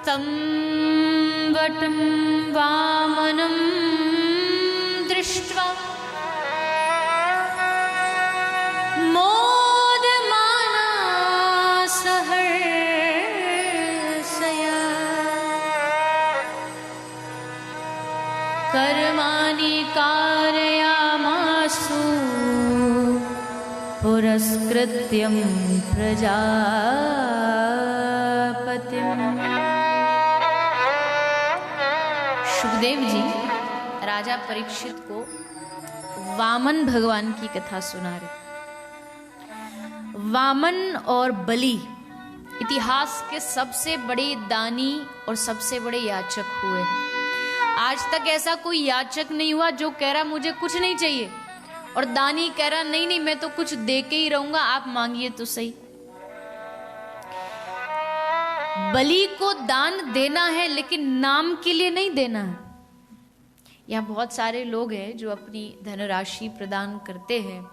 तं वटं वामनं दृष्ट्वा मोदमाना सहर्षया कर्माणि कारयामासु पुरस्कृत्यं प्रजापतिम्। सुखदेव जी राजा परीक्षित को वामन भगवान की कथा सुना रहे। वामन और बलि इतिहास के सबसे बड़े दानी और सबसे बड़े याचक हुए। आज तक ऐसा कोई याचक नहीं हुआ जो कह रहा मुझे कुछ नहीं चाहिए और दानी कह रहा नहीं नहीं मैं तो कुछ दे के ही रहूंगा, आप मांगिए तो सही। बलि को दान देना है लेकिन नाम के लिए नहीं देना है। यहाँ बहुत सारे लोग हैं जो अपनी धनराशि प्रदान करते हैं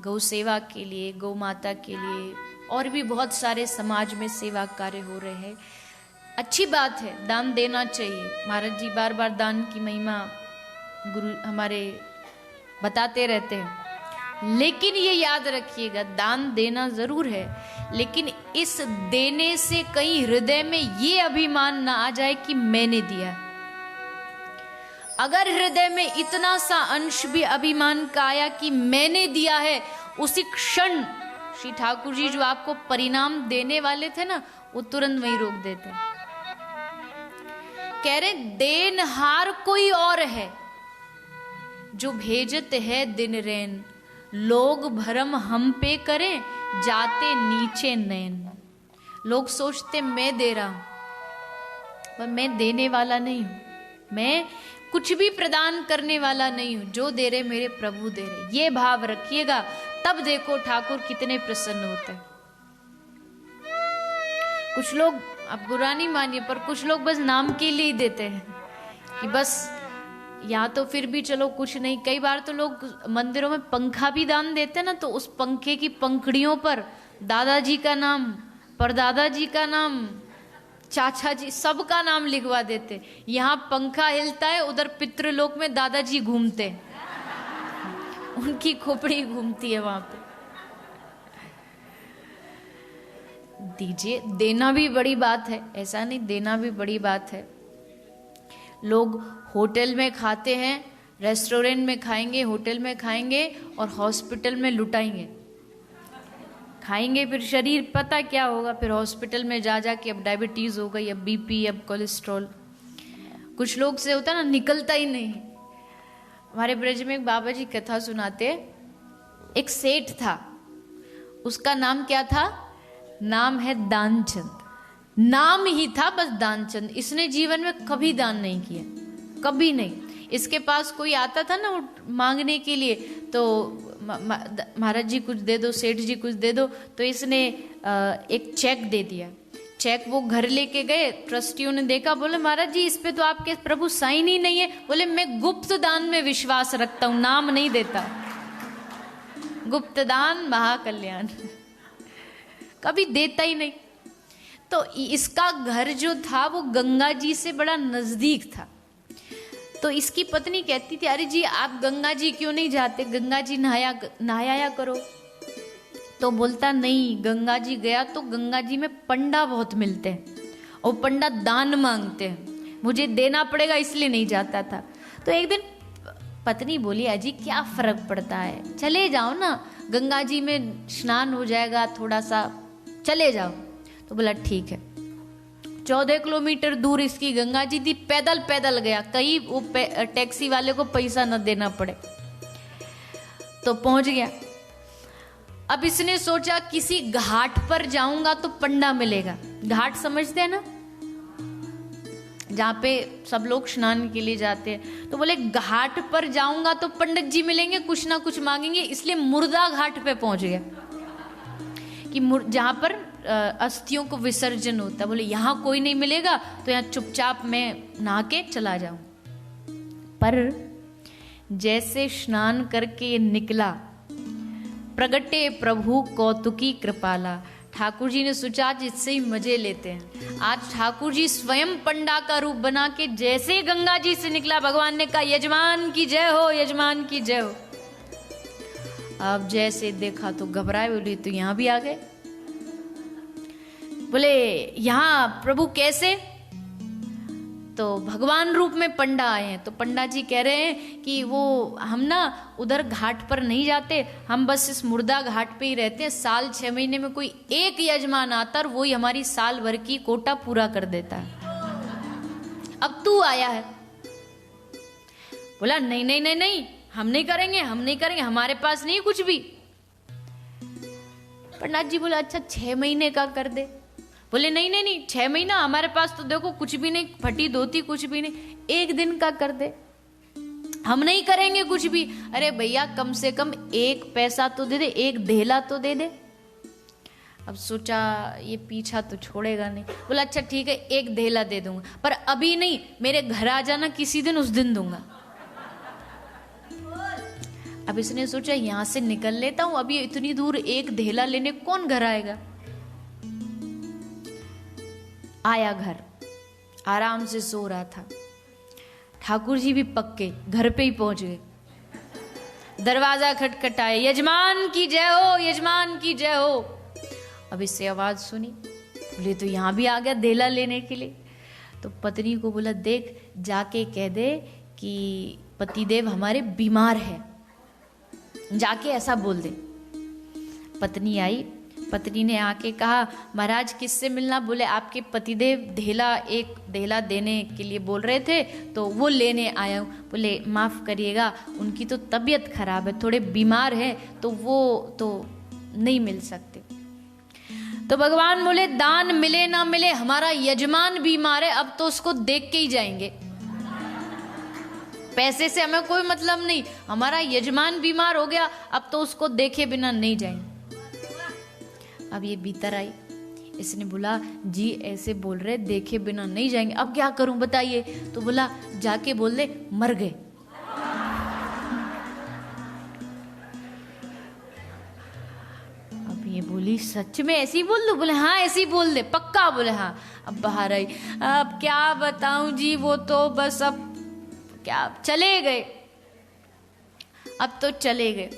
गौ सेवा के लिए, गौ माता के लिए, और भी बहुत सारे समाज में सेवा कार्य हो रहे हैं। अच्छी बात है, दान देना चाहिए। महाराज जी बार बार दान की महिमा गुरु हमारे बताते रहते हैं। लेकिन ये याद रखिएगा, दान देना जरूर है लेकिन इस देने से कहीं हृदय में ये अभिमान ना आ जाए कि मैंने दिया। अगर हृदय में इतना सा अंश भी अभिमान का आया कि मैंने दिया है, उसी क्षण श्री ठाकुर जी जो आपको परिणाम देने वाले थे ना, वो तुरंत वहीं रोक देते। कह रहे देनहार कोई और है जो भेजत है दिन रैन, लोग भरम हम पे करें जाते नीचे नैन। लोग सोचते मैं दे रहा हूं पर मैं देने वाला नहीं हूं, मैं कुछ भी प्रदान करने वाला नहीं हूं, जो दे रहे मेरे प्रभु दे रहे। ये भाव रखिएगा, तब देखो ठाकुर कितने प्रसन्न होते हैं। कुछ लोग, आप बुरा नहीं मानिए, पर कुछ लोग बस नाम के लिए ही देते हैं कि बस या तो फिर भी चलो कुछ नहीं। कई बार तो लोग मंदिरों में पंखा भी दान देते हैं ना, तो उस पंखे की पंखड़ियों पर दादाजी का नाम, परदादाजी का नाम, चाचा जी, सबका नाम लिखवा देते। यहाँ पंखा हिलता है, उधर पितृलोक में दादाजी घूमते, उनकी खोपड़ी घूमती है वहां पे। दीजिए, देना भी बड़ी बात है, ऐसा नहीं, देना भी बड़ी बात है। लोग होटल में खाते हैं, रेस्टोरेंट में खाएंगे, होटल में खाएंगे और हॉस्पिटल में लुटाएंगे। खाएंगे फिर शरीर पता क्या होगा, फिर हॉस्पिटल में जा के अब डायबिटीज हो गई, अब बीपी, अब कोलेस्ट्रॉल। कुछ लोग से होता ना, निकलता ही नहीं। हमारे ब्रज में एक बाबा जी कथा सुनाते, एक सेठ था, उसका नाम क्या था? नाम है दानचंद। नाम ही था बस दानचंद। इसने जीवन में कभी दान नहीं किया, कभी नहीं। इसके पास कोई आता था ना मांगने के लिए, तो महाराज जी कुछ दे दो, सेठ जी कुछ दे दो, तो इसने एक चेक दे दिया। चेक वो घर लेके गए, ट्रस्टियों ने देखा, बोले महाराज जी इस पे तो आपके प्रभु साइन ही नहीं है। बोले मैं गुप्त दान में विश्वास रखता हूं, नाम नहीं देता। गुप्त दान महाकल्याण, कभी देता ही नहीं। तो इसका घर जो था वो गंगा जी से बड़ा नजदीक था। तो इसकी पत्नी कहती थी, अरे जी आप गंगा जी क्यों नहीं जाते, गंगा जी नहाया करो। तो बोलता नहीं, गंगा जी गया तो गंगा जी में पंडा बहुत मिलते हैं और पंडा दान मांगते हैं, मुझे देना पड़ेगा इसलिए नहीं जाता था। तो एक दिन पत्नी बोली, अजी क्या फर्क पड़ता है, चले जाओ ना, गंगा जी में स्नान हो जाएगा, थोड़ा सा चले जाओ। तो बोला ठीक है। 14 किलोमीटर दूर इसकी गंगा जी थी, पैदल पैदल गया, कहीं वो टैक्सी वाले को पैसा न देना पड़े। तो पहुंच गया। अब इसने सोचा किसी घाट पर जाऊंगा तो पंडा मिलेगा। घाट समझते हैं ना, जहाँ पे सब लोग स्नान के लिए जाते हैं। तो बोले घाट पर जाऊंगा तो पंडित जी मिलेंगे, कुछ ना कुछ मांगेंगे, इसलिए मुर्दा घाट पे पहुंच गया कि जहाँ पर अस्थियों को विसर्जन होता। बोले यहाँ कोई नहीं मिलेगा तो यहाँ चुपचाप मैं नहा के चला जाऊं। पर जैसे स्नान करके निकला, प्रगटे प्रभु कौतुकी कृपाला, ठाकुर जी ने सोचा आज इससे ही मजे लेते हैं। आज ठाकुर जी स्वयं पंडा का रूप बना के जैसे ही गंगा जी से निकला, भगवान ने कहा यजमान की जय हो, यजमान की जय हो। अब जैसे देखा तो घबराए, बोले तो यहां भी आ गए। बोले यहां प्रभु कैसे? तो भगवान रूप में पंडा आए हैं। तो पंडा जी कह रहे हैं कि वो हम ना उधर घाट पर नहीं जाते, हम बस इस मुर्दा घाट पे ही रहते हैं। साल 6 महीने में कोई एक यजमान आता और वो ही हमारी साल भर की कोटा पूरा कर देता है। अब तू आया है। बोला नहीं नहीं नहीं नहीं, हम नहीं करेंगे, हम नहीं करेंगे, हमारे पास नहीं कुछ भी। पंडित जी बोला अच्छा 6 महीने का कर दे। बोले नहीं नहीं नहीं, 6 महीना हमारे पास तो देखो कुछ भी नहीं, फटी धोती कुछ भी नहीं, 1 दिन का कर दे, हम नहीं करेंगे कुछ भी। अरे भैया कम से कम 1 पैसा तो दे दे, 1 धेला तो दे दे। अब सोचा ये पीछा तो छोड़ेगा नहीं। बोला अच्छा ठीक है 1 धेला दे दूंगा, पर अभी नहीं, मेरे घर आ जाना किसी दिन, उस दिन दूंगा। अब इसने सोचा यहां से निकल लेता हूं, अभी इतनी दूर 1 धेला लेने कौन घर आएगा। आया घर, आराम से सो रहा था। ठाकुर जी भी पक्के घर पे ही पहुंच गए। दरवाजा खटखटाए, यजमान की जय हो, यजमान की जय हो। अब इससे आवाज सुनी, बोले तो यहां भी आ गया धेला लेने के लिए। तो पत्नी को बोला देख जाके कह दे कि पतिदेव हमारे बीमार है, जाके ऐसा बोल दे। पत्नी आई, पत्नी ने आके कहा महाराज किससे मिलना? बोले आपके पतिदेव एक धेला देने के लिए बोल रहे थे, तो वो लेने आया हूँ। बोले माफ करिएगा उनकी तो तबीयत खराब है, थोड़े बीमार है, तो वो तो नहीं मिल सकते। तो भगवान बोले दान मिले ना मिले, हमारा यजमान बीमार है, अब तो उसको देख के ही जाएंगे, पैसे से हमें कोई मतलब नहीं, हमारा यजमान बीमार हो गया, अब तो उसको देखे बिना नहीं जाएंगे। अब ये भीतर आई, इसने बोला जी ऐसे बोल रहे देखे बिना नहीं जाएंगे, अब क्या करूं बताइए? तो बोला जाके बोल दे मर गए। अब ये बोली सच में ऐसे ही बोल दो? बोले हाँ ऐसे ही बोल दे, पक्का? बोले हाँ। अब बाहर आई, अब क्या बताऊं जी, वो तो बस अब क्या चले गए, अब तो चले गए।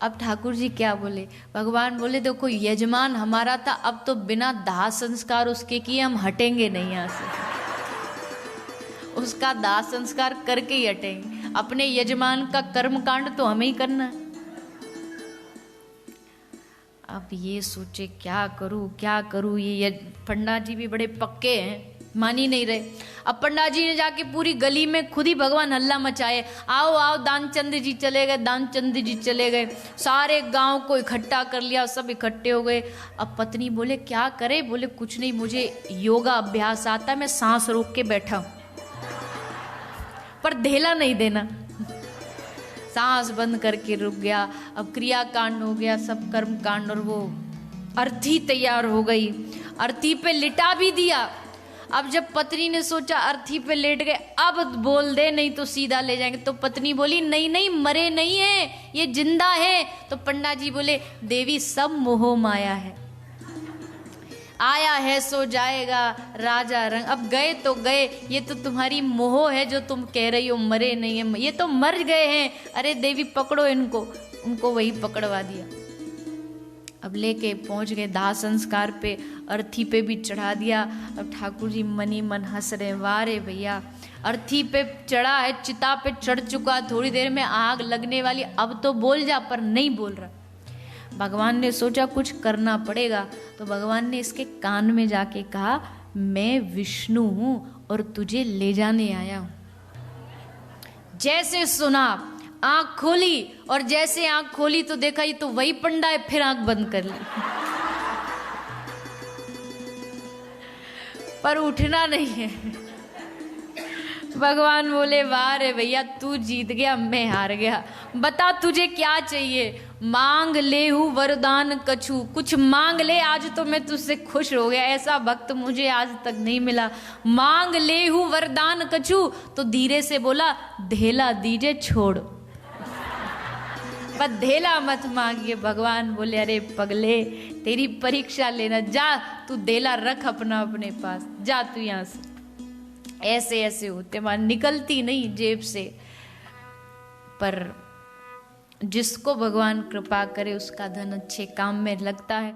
अब ठाकुर जी क्या बोले? भगवान बोले देखो यजमान हमारा था, अब तो बिना दाह संस्कार उसके किए हम हटेंगे नहीं यहाँ से, उसका दाह संस्कार करके ही हटेंगे, अपने यजमान का कर्म कांड तो हमें ही करना है। अब ये सोचे क्या करूं क्या करूं, ये पंडा जी भी बड़े पक्के हैं, मान ही नहीं रहे। अब पंडा जी ने जाके पूरी गली में खुद ही भगवान हल्ला मचाए, आओ आओ दानचंद जी चले गए, दानचंद जी चले गए, सारे गांव को इकट्ठा कर लिया, सब इकट्ठे हो गए। अब पत्नी बोले क्या करे? बोले कुछ नहीं, मुझे योगा अभ्यास आता है, मैं सांस रोक के बैठा हूं, पर धेला नहीं देना। सांस बंद करके रुक गया। अब क्रिया कांड हो गया, सब कर्म कांड, और वो अर्थी तैयार हो गई, अर्थी पे लिटा भी दिया। अब जब पत्नी ने सोचा अर्थी पे लेट गए, अब बोल दे नहीं तो सीधा ले जाएंगे, तो पत्नी बोली नहीं नहीं मरे नहीं है, ये जिंदा है। तो पंडा जी बोले देवी सब मोह माया है, आया है सो जाएगा राजा रंग, अब गए तो गए, ये तो तुम्हारी मोह है जो तुम कह रही हो मरे नहीं है, ये तो मर गए हैं। अरे देवी पकड़ो इनको, उनको वही पकड़वा दिया। अब लेके पहुंच गए दाह संस्कार पे, अर्थी पे भी चढ़ा दिया। अब ठाकुर जी मनी मन हंस रहे, वाह रे भैया अर्थी पे चढ़ा है, चिता पे चढ़ चुका, थोड़ी देर में आग लगने वाली, अब तो बोल जा, पर नहीं बोल रहा। भगवान ने सोचा कुछ करना पड़ेगा, तो भगवान ने इसके कान में जाके कहा मैं विष्णु हूं और तुझे ले जाने आया हूं। जैसे सुना आंख खोली, और जैसे आंख खोली तो देखा ये तो वही पंडा है, फिर आंख बंद कर ली, पर उठना नहीं है। भगवान बोले वाह रे भैया तू जीत गया, मैं हार गया, बता तुझे क्या चाहिए? मांग ले हूँ वरदान कछु, कुछ मांग ले, आज तो मैं तुझसे खुश हो गया, ऐसा भक्त मुझे आज तक नहीं मिला। मांग ले हूँ वरदान कछु, तो धीरे से बोला धेला दीजिए छोड़। पर धेला मत मांगिए। भगवान बोले अरे पगले, तेरी परीक्षा लेना, जा तू धेला रख अपना अपने पास, जा तू यहाँ से। ऐसे ऐसे होते मां, निकलती नहीं जेब से। पर जिसको भगवान कृपा करे उसका धन अच्छे काम में लगता है।